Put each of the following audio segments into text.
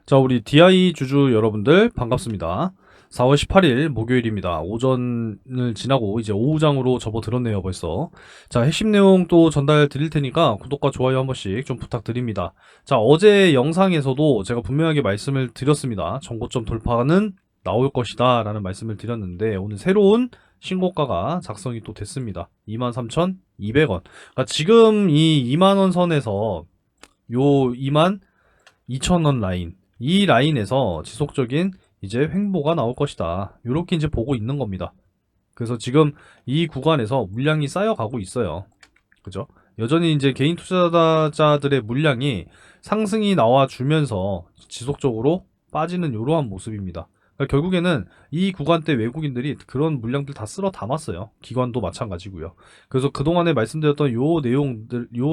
자, 우리 DI 주주 여러분들 반갑습니다. 4월 18일 목요일입니다. 오전을 지나고 이제 오후장으로 접어들었네요, 벌써. 자, 핵심 내용 또 전달 드릴 테니까 구독과 좋아요 한 번씩 좀 부탁드립니다. 자, 어제 영상에서도 제가 분명하게 말씀을 드렸습니다. 전고점 돌파는 나올 것이다 라는 말씀을 드렸는데, 오늘 새로운 신고가가 작성이 또 됐습니다. 23,200원. 그러니까 지금 이 2만원 선에서 요 22,000원 라인, 이 라인에서 지속적인 이제 횡보가 나올 것이다. 요렇게 이제 보고 있는 겁니다. 그래서 지금 이 구간에서 물량이 쌓여가고 있어요. 그죠? 여전히 이제 개인 투자자들의 물량이 상승이 나와주면서 지속적으로 빠지는 이러한 모습입니다. 그러니까 결국에는 이 구간대 외국인들이 그런 물량들 다 쓸어 담았어요. 기관도 마찬가지고요. 그래서 그동안에 말씀드렸던 요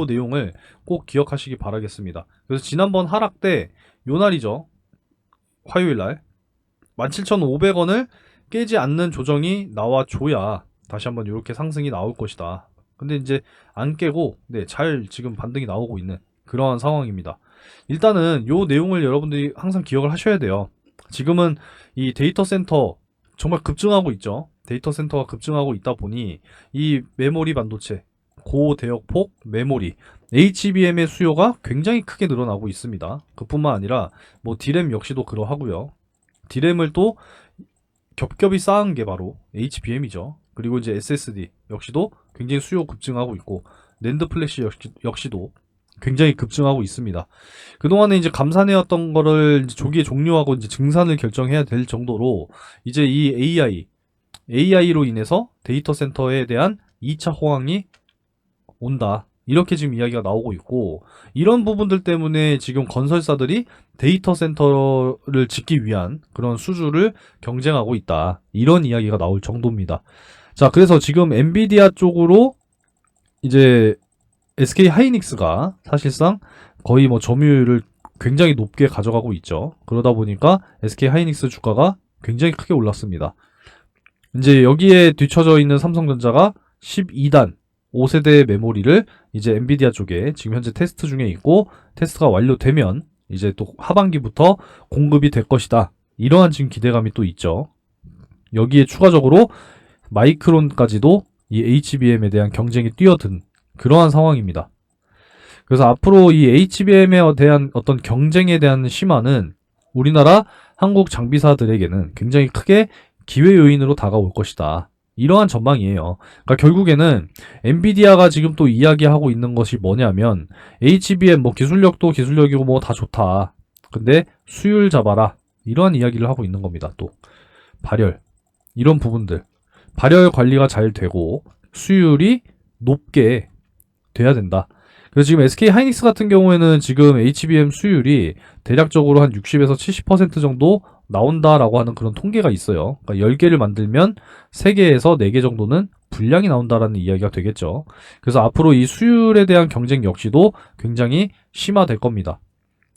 내용을 꼭 기억하시기 바라겠습니다. 그래서 지난번 하락 때 요 날이죠. 화요일날 17,500원을 깨지 않는 조정이 나와줘야 다시 한번 이렇게 상승이 나올 것이다. 근데 이제 안 깨고 잘 지금 반등이 나오고 있는 그러한 상황입니다. 일단은 요 내용을 여러분들이 항상 기억을 하셔야 돼요. 지금은 이 데이터 센터 정말 급증하고 있죠. 데이터 센터가 급증하고 있다 보니 이 메모리 반도체, 고대역폭 메모리, HBM의 수요가 굉장히 크게 늘어나고 있습니다. 그뿐만 아니라 뭐 D램 역시도 그러하고요. D램을 또 겹겹이 쌓은 게 바로 HBM이죠. 그리고 이제 SSD 역시도 굉장히 수요 급증하고 있고, 낸드 플래시 역시도 굉장히 급증하고 있습니다. 그동안에 이제 감산해왔던 거를 이제 조기에 종료하고 이제 증산을 결정해야 될 정도로 이제 이 AI로 인해서 데이터 센터에 대한 2차 호황이 온다. 이렇게 지금 이야기가 나오고 있고, 이런 부분들 때문에 지금 건설사들이 데이터 센터를 짓기 위한 그런 수주를 경쟁하고 있다. 이런 이야기가 나올 정도입니다. 자, 그래서 지금 엔비디아 쪽으로 이제 SK 하이닉스가 사실상 거의 뭐 점유율을 굉장히 높게 가져가고 있죠. 그러다 보니까 SK 하이닉스 주가가 굉장히 크게 올랐습니다. 이제 여기에 뒤쳐져 있는 삼성전자가 12단 5세대 메모리를 이제 엔비디아 쪽에 지금 현재 테스트 중에 있고, 테스트가 완료되면 이제 또 하반기부터 공급이 될 것이다. 이러한 지금 기대감이 또 있죠. 여기에 추가적으로 마이크론까지도 이 HBM에 대한 경쟁이 뛰어든 그러한 상황입니다. 그래서 앞으로 이 HBM에 대한 어떤 경쟁에 대한 심화는 우리나라 한국 장비사들에게는 굉장히 크게 기회 요인으로 다가올 것이다. 이러한 전망이에요. 그러니까 결국에는 엔비디아가 지금 또 이야기하고 있는 것이 뭐냐면, HBM 뭐 기술력도 기술력이고 뭐 다 좋다. 근데 수율 잡아라. 이러한 이야기를 하고 있는 겁니다. 또 발열, 이런 부분들, 발열 관리가 잘 되고 수율이 높게 돼야 된다. 그래서 지금 SK 하이닉스 같은 경우에는 지금 HBM 수율이 대략적으로 한 60에서 70% 정도 나온다라고 하는 그런 통계가 있어요. 그러니까 10개를 만들면 3개에서 4개 정도는 불량이 나온다라는 이야기가 되겠죠. 그래서 앞으로 이 수율에 대한 경쟁 역시도 굉장히 심화될 겁니다.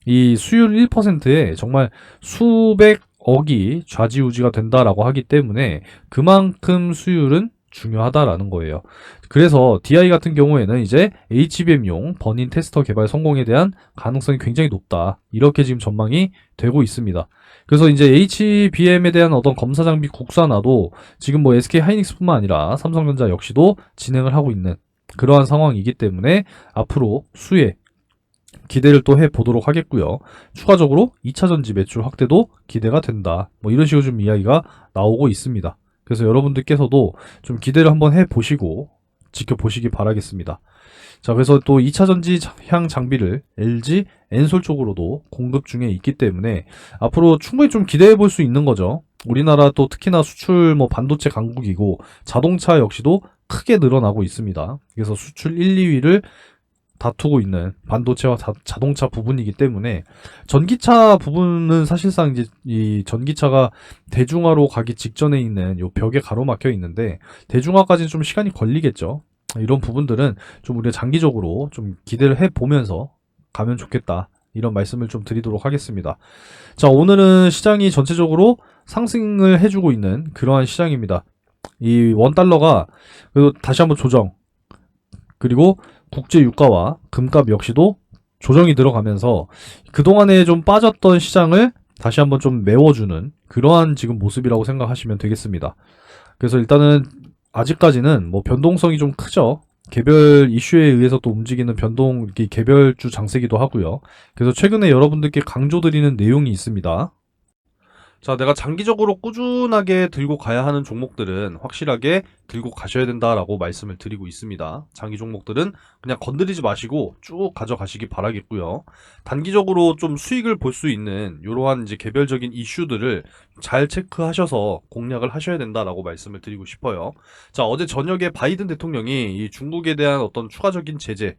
이 수율 1%에 정말 수백억이 좌지우지가 된다라고 하기 때문에 그만큼 수율은 중요하다라는 거예요. 그래서 DI 같은 경우에는 이제 HBM용 버닌 테스터 개발 성공에 대한 가능성이 굉장히 높다. 이렇게 지금 전망이 되고 있습니다. 그래서 이제 HBM에 대한 어떤 검사 장비 국산화도 지금 뭐 SK 하이닉스뿐만 아니라 삼성전자 역시도 진행을 하고 있는 그러한 상황이기 때문에 앞으로 수혜 기대를 또 해보도록 하겠고요. 추가적으로 2차 전지 매출 확대도 기대가 된다. 뭐 이런 식으로 좀 이야기가 나오고 있습니다. 그래서 여러분들께서도 좀 기대를 한번 해보시고 지켜보시기 바라겠습니다. 자, 그래서 또 2차 전지 향 장비를 LG, 엔솔 쪽으로도 공급 중에 있기 때문에 앞으로 충분히 좀 기대해 볼 수 있는 거죠. 우리나라 또 특히나 수출 뭐 반도체 강국이고 자동차 역시도 크게 늘어나고 있습니다. 그래서 수출 1, 2위를 다투고 있는 반도체와 자동차 부분이기 때문에 전기차 부분은 사실상 이제 이 전기차가 대중화로 가기 직전에 있는 요 벽에 가로막혀 있는데, 대중화까지는 좀 시간이 걸리겠죠. 이런 부분들은 좀 우리가 장기적으로 좀 기대를 해보면서 가면 좋겠다. 이런 말씀을 좀 드리도록 하겠습니다. 자, 오늘은 시장이 전체적으로 상승을 해주고 있는 그러한 시장입니다. 이 원달러가 그래도 다시 한번 조정, 그리고 국제 유가와 금값 역시도 조정이 들어가면서 그동안에 좀 빠졌던 시장을 다시 한번 좀 메워주는 그러한 지금 모습이라고 생각하시면 되겠습니다. 그래서 일단은 아직까지는 뭐 변동성이 좀 크죠. 개별 이슈에 의해서 또 움직이는 변동, 이렇게 개별주 장세기도 하고요. 그래서 최근에 여러분들께 강조드리는 내용이 있습니다. 자, 내가 장기적으로 꾸준하게 들고 가야 하는 종목들은 확실하게 들고 가셔야 된다라고 말씀을 드리고 있습니다. 장기 종목들은 그냥 건드리지 마시고 쭉 가져가시기 바라겠고요. 단기적으로 좀 수익을 볼 수 있는 이러한 이제 개별적인 이슈들을 잘 체크하셔서 공략을 하셔야 된다라고 말씀을 드리고 싶어요. 자, 어제 저녁에 바이든 대통령이 이 중국에 대한 어떤 추가적인 제재,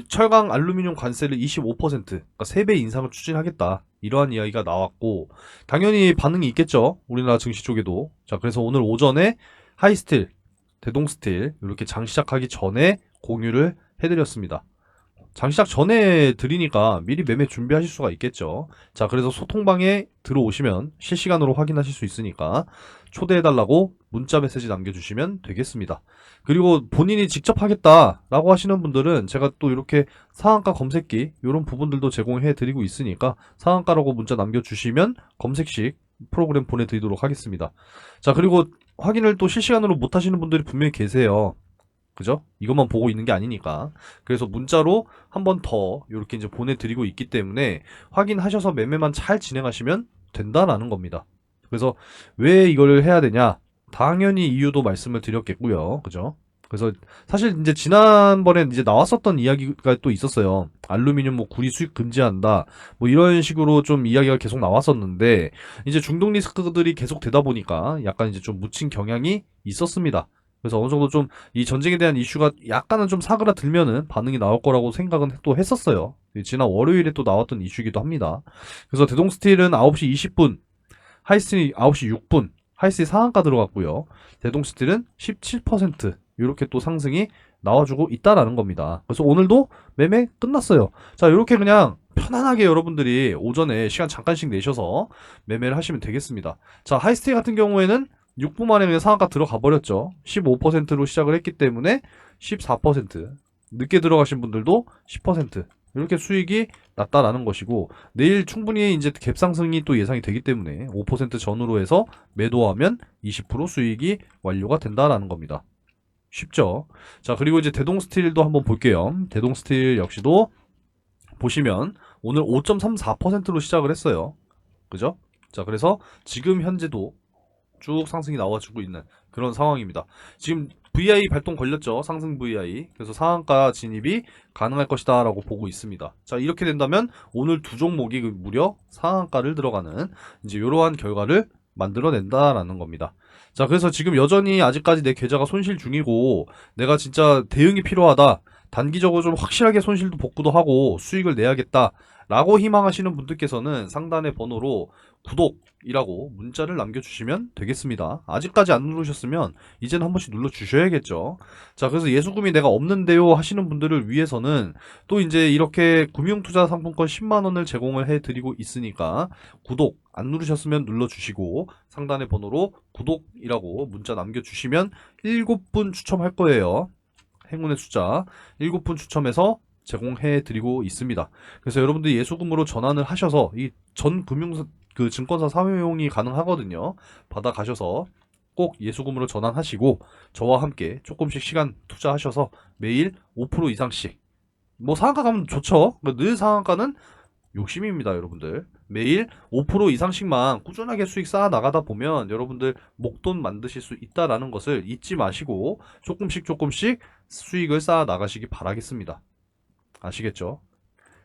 철강 알루미늄 관세를 25%, 그러니까 3배 인상을 추진하겠다. 이러한 이야기가 나왔고, 당연히 반응이 있겠죠. 우리나라 증시 쪽에도. 자, 그래서 오늘 오전에 하이스틸, 대동스틸, 이렇게 장 시작하기 전에 공유를 해드렸습니다. 장 시작 전에 드리니까 미리 매매 준비하실 수가 있겠죠. 자, 그래서 소통방에 들어오시면 실시간으로 확인하실 수 있으니까 초대해달라고 문자 메시지 남겨주시면 되겠습니다. 그리고 본인이 직접 하겠다라고 하시는 분들은 제가 또 이렇게 상한가 검색기 이런 부분들도 제공해 드리고 있으니까 상한가라고 문자 남겨주시면 검색식 프로그램 보내드리도록 하겠습니다. 자, 그리고 확인을 또 실시간으로 못 하시는 분들이 분명히 계세요. 그죠? 이것만 보고 있는 게 아니니까. 그래서 문자로 한 번 더 이렇게 이제 보내드리고 있기 때문에 확인하셔서 매매만 잘 진행하시면 된다라는 겁니다. 그래서 왜 이걸 해야 되냐? 당연히 이유도 말씀을 드렸겠고요. 그죠? 그래서 사실 이제 지난번에 이제 나왔었던 이야기가 또 있었어요. 알루미늄 뭐 구리 수입 금지한다. 뭐 이런 식으로 좀 이야기가 계속 나왔었는데 이제 중동 리스크들이 계속 되다 보니까 약간 이제 좀 묻힌 경향이 있었습니다. 그래서 어느 정도 좀 이 전쟁에 대한 이슈가 약간은 좀 사그라들면은 반응이 나올 거라고 생각은 또 했었어요. 지난 월요일에 또 나왔던 이슈이기도 합니다. 그래서 대동스틸은 9시 20분, 하이스틸이 9시 6분, 하이스틸 상한가 들어갔고요. 대동스틸은 17% 이렇게 또 상승이 나와주고 있다라는 겁니다. 그래서 오늘도 매매 끝났어요. 자, 이렇게 그냥 편안하게 여러분들이 오전에 시간 잠깐씩 내셔서 매매를 하시면 되겠습니다. 자, 하이스틸 같은 경우에는 6분 만에 그냥 상한가 들어가 버렸죠. 15%로 시작을 했기 때문에 14%, 늦게 들어가신 분들도 10%, 이렇게 수익이 났다라는 것이고, 내일 충분히 이제 갭상승이 또 예상이 되기 때문에 5% 전후로 해서 매도하면 20% 수익이 완료가 된다라는 겁니다. 쉽죠? 자, 그리고 이제 대동스틸도 한번 볼게요. 대동스틸 역시도 보시면 오늘 5.34%로 시작을 했어요. 그죠? 자, 그래서 지금 현재도 쭉 상승이 나와주고 있는 그런 상황입니다. 지금 VI 발동 걸렸죠. 상승 VI. 그래서 상한가 진입이 가능할 것이다 라고 보고 있습니다. 자, 이렇게 된다면 오늘 두 종목이 무려 상한가를 들어가는 이제 이러한 결과를 만들어낸다라는 겁니다. 자, 그래서 지금 여전히 아직까지 내 계좌가 손실 중이고 내가 진짜 대응이 필요하다, 단기적으로 좀 확실하게 손실도 복구도 하고 수익을 내야겠다 라고 희망하시는 분들께서는 상단의 번호로 구독이라고 문자를 남겨주시면 되겠습니다. 아직까지 안 누르셨으면 이제는 한 번씩 눌러주셔야겠죠. 자, 그래서 예수금이 내가 없는데요 하시는 분들을 위해서는 또 이제 이렇게 금융투자 상품권 10만원을 제공을 해드리고 있으니까 구독 안 누르셨으면 눌러주시고 상단의 번호로 구독이라고 문자 남겨주시면 7분 추첨할 거예요. 행운의 숫자 7분 추첨해서 제공해 드리고 있습니다. 그래서 여러분들이 예수금으로 전환을 하셔서 이 전 금융사 그 증권사 사용이 가능하거든요. 받아 가셔서 꼭 예수금으로 전환하시고 저와 함께 조금씩 시간 투자하셔서 매일 5% 이상씩, 뭐 상한가 가면 좋죠. 늘 상한가는 욕심입니다, 여러분들. 매일 5% 이상씩만 꾸준하게 수익 쌓아 나가다 보면 여러분들 목돈 만드실 수 있다라는 것을 잊지 마시고 조금씩 수익을 쌓아 나가시기 바라겠습니다. 아시겠죠?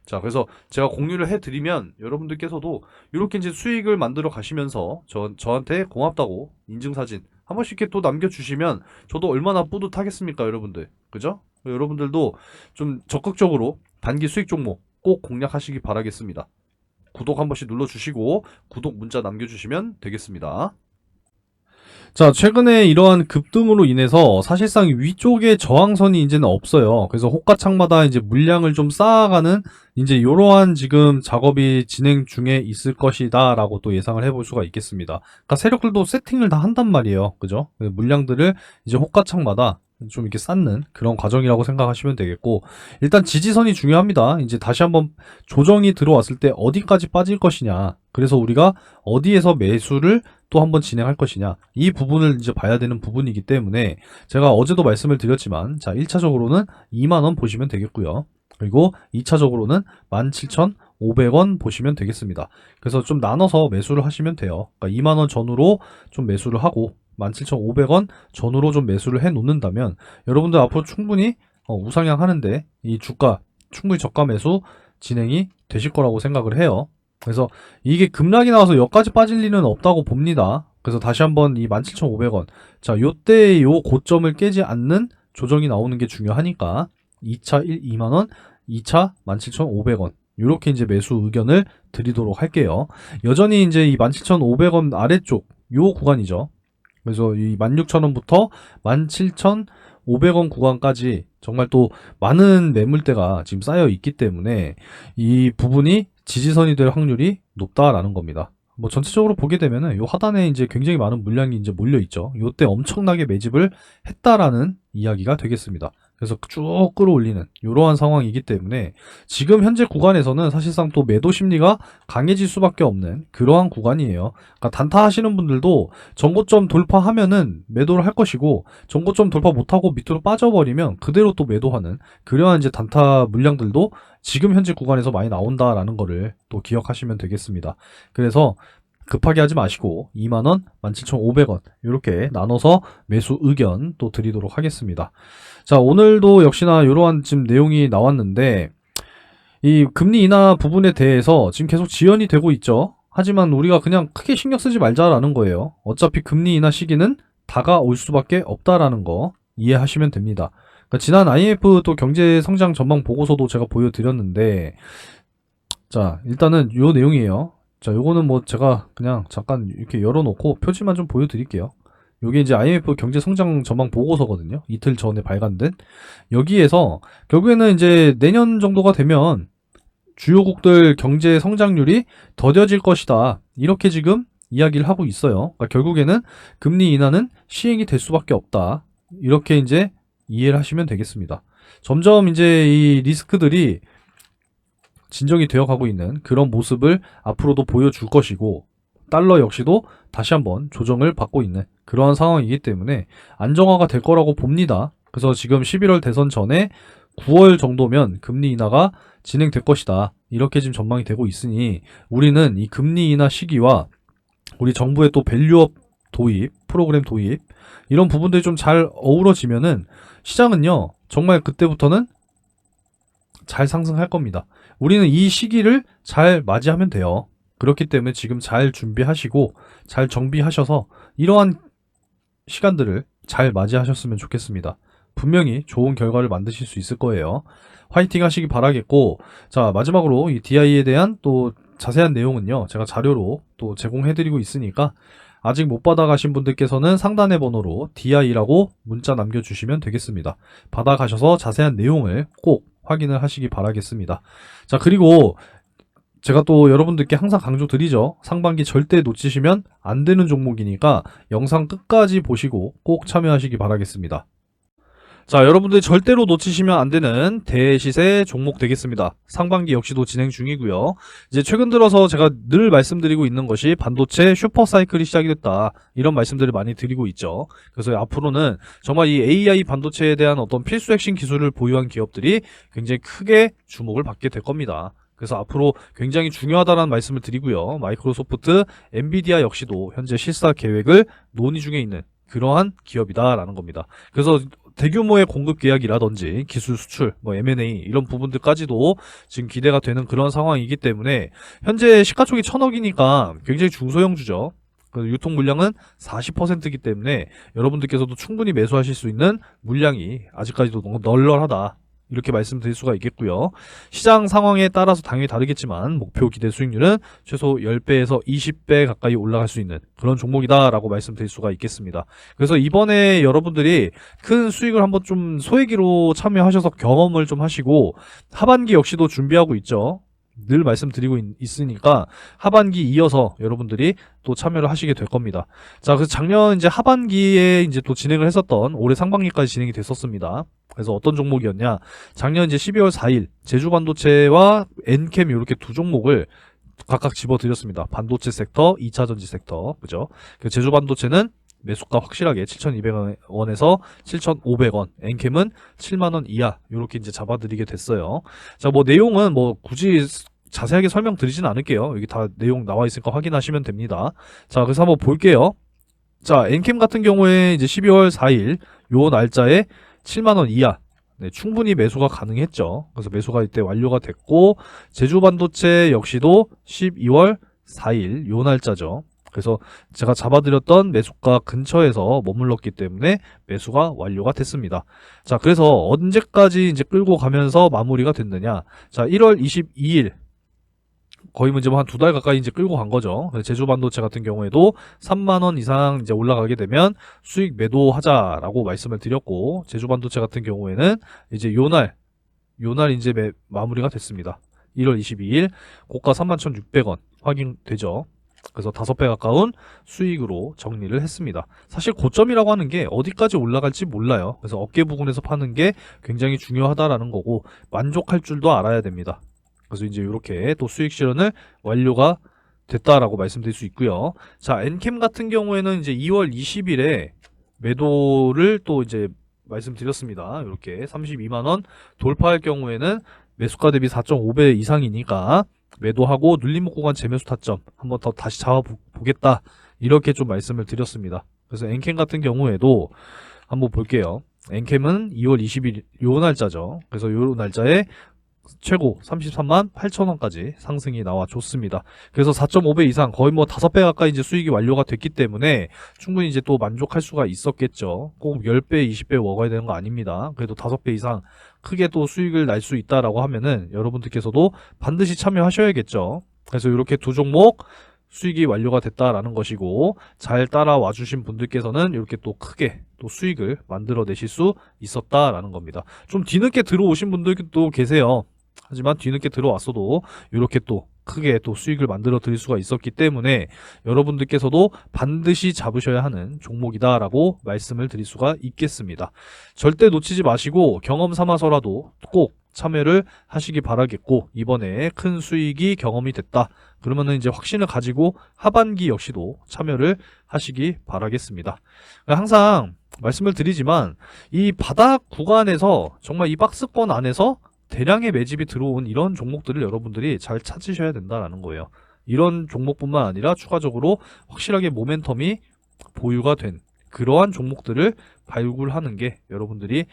자, 그래서 제가 공유를 해드리면 여러분들께서도 이렇게 이제 수익을 만들어 가시면서 저한테 고맙다고 인증사진 한 번씩 이렇게 또 남겨주시면 저도 얼마나 뿌듯하겠습니까, 여러분들. 그죠? 여러분들도 좀 적극적으로 단기 수익 종목 꼭 공략하시기 바라겠습니다. 구독 한 번씩 눌러주시고 구독 문자 남겨주시면 되겠습니다. 자, 최근에 이러한 급등으로 인해서 사실상 위쪽에 저항선이 이제는 없어요. 그래서 호가창마다 이제 물량을 좀 쌓아가는 이제 이러한 지금 작업이 진행 중에 있을 것이다 라고 또 예상을 해볼 수가 있겠습니다. 그러니까 세력들도 세팅을 다 한단 말이에요. 그죠? 물량들을 이제 호가창마다 좀 이렇게 쌓는 그런 과정이라고 생각하시면 되겠고, 일단 지지선이 중요합니다. 이제 다시 한번 조정이 들어왔을 때 어디까지 빠질 것이냐, 그래서 우리가 어디에서 매수를 또 한번 진행할 것이냐, 이 부분을 이제 봐야 되는 부분이기 때문에 제가 어제도 말씀을 드렸지만, 자 1차적으로는 2만원 보시면 되겠고요. 그리고 2차적으로는 17,500원 보시면 되겠습니다. 그래서 좀 나눠서 매수를 하시면 돼요. 그러니까 2만원 전후로 좀 매수를 하고 17,500원 전후로 좀 매수를 해 놓는다면 여러분들 앞으로 충분히 우상향 하는데 이 주가 충분히 저가 매수 진행이 되실 거라고 생각을 해요. 그래서 이게 급락이 나와서 여기까지 빠질 리는 없다고 봅니다. 그래서 다시 한번 이 17,500원, 자 요때 요 고점을 깨지 않는 조정이 나오는 게 중요하니까 2차 2만원, 2차 17,500원 이렇게 이제 매수 의견을 드리도록 할게요. 여전히 이제 이 17,500원 아래쪽 요 구간이죠. 그래서 이 16,000원부터 17,500원 구간까지 정말 또 많은 매물대가 지금 쌓여 있기 때문에 이 부분이 지지선이 될 확률이 높다라는 겁니다. 뭐 전체적으로 보게 되면은 요 하단에 이제 굉장히 많은 물량이 이제 몰려 있죠. 요때 엄청나게 매집을 했다라는 이야기가 되겠습니다. 그래서 쭉 끌어올리는 이러한 상황이기 때문에 지금 현재 구간에서는 사실상 또 매도 심리가 강해질 수밖에 없는 그러한 구간이에요. 그러니까 단타 하시는 분들도 전고점 돌파하면은 매도를 할 것이고, 전고점 돌파 못하고 밑으로 빠져버리면 그대로 또 매도하는 그러한 이제 단타 물량들도 지금 현재 구간에서 많이 나온다라는 거를 또 기억하시면 되겠습니다. 그래서 급하게 하지 마시고 2만원, 17,500원 이렇게 나눠서 매수 의견 또 드리도록 하겠습니다. 자, 오늘도 역시나 이러한 지금 내용이 나왔는데, 이 금리 인하 부분에 대해서 지금 계속 지연이 되고 있죠. 하지만 우리가 그냥 크게 신경 쓰지 말자라는 거예요. 어차피 금리 인하 시기는 다가올 수밖에 없다라는 거 이해하시면 됩니다. 그러니까 지난 IMF 또 경제 성장 전망 보고서도 제가 보여드렸는데, 자 일단은 요 내용이에요. 자 요거는 뭐 제가 그냥 잠깐 이렇게 열어놓고 표지만 좀 보여드릴게요. 요게 이제 IMF 경제 성장 전망 보고서거든요. 이틀 전에 발간된. 여기에서 결국에는 이제 내년 정도가 되면 주요국들 경제 성장률이 더뎌질 것이다, 이렇게 지금 이야기를 하고 있어요. 그러니까 결국에는 금리 인하는 시행이 될 수밖에 없다, 이렇게 이제 이해를 하시면 되겠습니다. 점점 이제 이 리스크들이 진정이 되어가고 있는 그런 모습을 앞으로도 보여줄 것이고, 달러 역시도 다시 한번 조정을 받고 있는 그러한 상황이기 때문에 안정화가 될 거라고 봅니다. 그래서 지금 11월 대선 전에 9월 정도면 금리 인하가 진행될 것이다, 이렇게 지금 전망이 되고 있으니 우리는 이 금리 인하 시기와 우리 정부의 또 밸류업 도입, 프로그램 도입, 이런 부분들이 좀 잘 어우러지면은 시장은요 정말 그때부터는 잘 상승할 겁니다. 우리는 이 시기를 잘 맞이하면 돼요. 그렇기 때문에 지금 잘 준비하시고 잘 정비하셔서 이러한 시간들을 잘 맞이하셨으면 좋겠습니다. 분명히 좋은 결과를 만드실 수 있을 거예요. 화이팅 하시기 바라겠고, 자 마지막으로 이 DI에 대한 또 자세한 내용은요 제가 자료로 또 제공해드리고 있으니까 아직 못 받아가신 분들께서는 상단의 번호로 DI라고 문자 남겨주시면 되겠습니다. 받아가셔서 자세한 내용을 꼭 확인을 하시기 바라겠습니다. 자 그리고 제가 또 여러분들께 항상 강조드리죠. 상반기 절대 놓치시면 안 되는 종목이니까 영상 끝까지 보시고 꼭 참여하시기 바라겠습니다. 자 여러분들 절대로 놓치시면 안 되는 대시세 종목 되겠습니다. 상반기 역시도 진행 중이고요. 이제 최근 들어서 제가 늘 말씀드리고 있는 것이 반도체 슈퍼사이클이 시작이 됐다, 이런 말씀들을 많이 드리고 있죠. 그래서 앞으로는 정말 이 AI 반도체에 대한 어떤 필수 핵심 기술을 보유한 기업들이 굉장히 크게 주목을 받게 될 겁니다. 그래서 앞으로 굉장히 중요하다는 말씀을 드리고요. 마이크로소프트, 엔비디아 역시도 현재 실사 계획을 논의 중에 있는 그러한 기업이다라는 겁니다. 그래서 대규모의 공급 계약이라든지 기술 수출, 뭐 M&A 이런 부분들까지도 지금 기대가 되는 그런 상황이기 때문에 현재 시가총이 1,000억이니까 굉장히 중소형주죠. 유통 물량은 40%이기 때문에 여러분들께서도 충분히 매수하실 수 있는 물량이 아직까지도 너무 널널하다, 이렇게 말씀드릴 수가 있겠고요. 시장 상황에 따라서 당연히 다르겠지만 목표 기대 수익률은 최소 10배에서 20배 가까이 올라갈 수 있는 그런 종목이다 라고 말씀드릴 수가 있겠습니다. 그래서 이번에 여러분들이 큰 수익을 한번 좀 소액으로 참여하셔서 경험을 좀 하시고, 하반기 역시도 준비하고 있죠. 늘 말씀드리고 있으니까 하반기 이어서 여러분들이 또 참여를 하시게 될 겁니다. 자, 그래서 작년 이제 하반기에 이제 또 진행을 했었던 올해 상반기까지 진행이 됐었습니다. 그래서 어떤 종목이었냐? 작년 이제 12월 4일 제주반도체와 엔캠 이렇게 두 종목을 각각 집어드렸습니다. 반도체 섹터, 2차전지 섹터, 그죠? 그 제주반도체는 매수가 확실하게 7,200원에서 7,500원, 엔캠은 7만원 이하, 요렇게 이제 잡아드리게 됐어요. 자, 뭐 내용은 뭐 굳이 자세하게 설명드리진 않을게요. 여기 다 내용 나와 있으니까 확인하시면 됩니다. 자, 그래서 한번 볼게요. 자, 엔캠 같은 경우에 이제 12월 4일 요 날짜에 7만원 이하, 네, 충분히 매수가 가능했죠. 그래서 매수가 이때 완료가 됐고, 제주반도체 역시도 12월 4일 요 날짜죠. 그래서 제가 잡아드렸던 매수가 근처에서 머물렀기 때문에 매수가 완료가 됐습니다. 자, 그래서 언제까지 이제 끌고 가면서 마무리가 됐느냐. 자, 1월 22일. 거의 뭐 이제 한 두 달 가까이 이제 끌고 간 거죠. 제주반도체 같은 경우에도 3만원 이상 이제 올라가게 되면 수익 매도하자라고 말씀을 드렸고, 제주반도체 같은 경우에는 이제 요날 이제 마무리가 됐습니다. 1월 22일 고가 31,600원 확인되죠. 그래서 5배 가까운 수익으로 정리를 했습니다. 사실 고점이라고 하는 게 어디까지 올라갈지 몰라요. 그래서 어깨 부근에서 파는 게 굉장히 중요하다라는 거고, 만족할 줄도 알아야 됩니다. 그래서 이제 이렇게 또 수익 실현을 완료가 됐다라고 말씀드릴 수 있고요. 자, 엔캠 같은 경우에는 이제 2월 20일에 매도를 또 이제 말씀드렸습니다. 이렇게 32만원 돌파할 경우에는 매수가 대비 4.5배 이상이니까 매도하고 눌림목 구간 재매수 타점 한번 더 다시 잡아보겠다, 이렇게 좀 말씀을 드렸습니다. 그래서 엔캠 같은 경우에도 한번 볼게요. 엔캠은 2월 20일 요 날짜죠. 그래서 요 날짜에 최고 33만 8천원까지 상승이 나와줬습니다. 그래서 4.5배 이상, 거의 뭐 5배 가까이 이제 수익이 완료가 됐기 때문에 충분히 이제 또 만족할 수가 있었겠죠. 꼭 10배, 20배 먹어야 되는 거 아닙니다. 그래도 5배 이상 크게 또 수익을 날 수 있다라고 하면은 여러분들께서도 반드시 참여하셔야겠죠. 그래서 이렇게 두 종목 수익이 완료가 됐다라는 것이고, 잘 따라와 주신 분들께서는 이렇게 또 크게 또 수익을 만들어 내실 수 있었다라는 겁니다. 좀 뒤늦게 들어오신 분들도 계세요. 하지만 뒤늦게 들어왔어도 이렇게 또 크게 또 수익을 만들어 드릴 수가 있었기 때문에 여러분들께서도 반드시 잡으셔야 하는 종목이다라고 말씀을 드릴 수가 있겠습니다. 절대 놓치지 마시고 경험 삼아서라도 꼭 참여를 하시기 바라겠고, 이번에 큰 수익이 경험이 됐다 그러면은 이제 확신을 가지고 하반기 역시도 참여를 하시기 바라겠습니다. 항상 말씀을 드리지만 이 바닥 구간에서 정말 이 박스권 안에서 대량의 매집이 들어온 이런 종목들을 여러분들이 잘 찾으셔야 된다는 거예요. 이런 종목뿐만 아니라 추가적으로 확실하게 모멘텀이 보유가 된 그러한 종목들을 발굴하는 게 여러분들이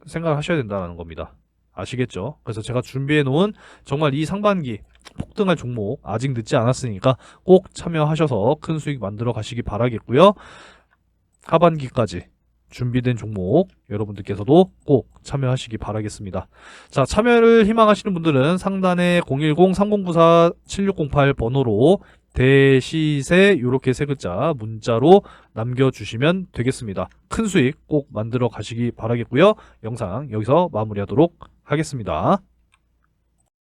생각을 하셔야 된다는 겁니다. 아시겠죠? 그래서 제가 준비해 놓은 정말 이 상반기 폭등할 종목 아직 늦지 않았으니까 꼭 참여하셔서 큰 수익 만들어 가시기 바라겠고요. 하반기까지 준비된 종목 여러분들께서도 꼭 참여하시기 바라겠습니다. 자, 참여를 희망하시는 분들은 상단에 010-3094-7608 번호로 대시세 이렇게 세 글자 문자로 남겨주시면 되겠습니다. 큰 수익 꼭 만들어 가시기 바라겠고요. 영상 여기서 마무리하도록 하겠습니다.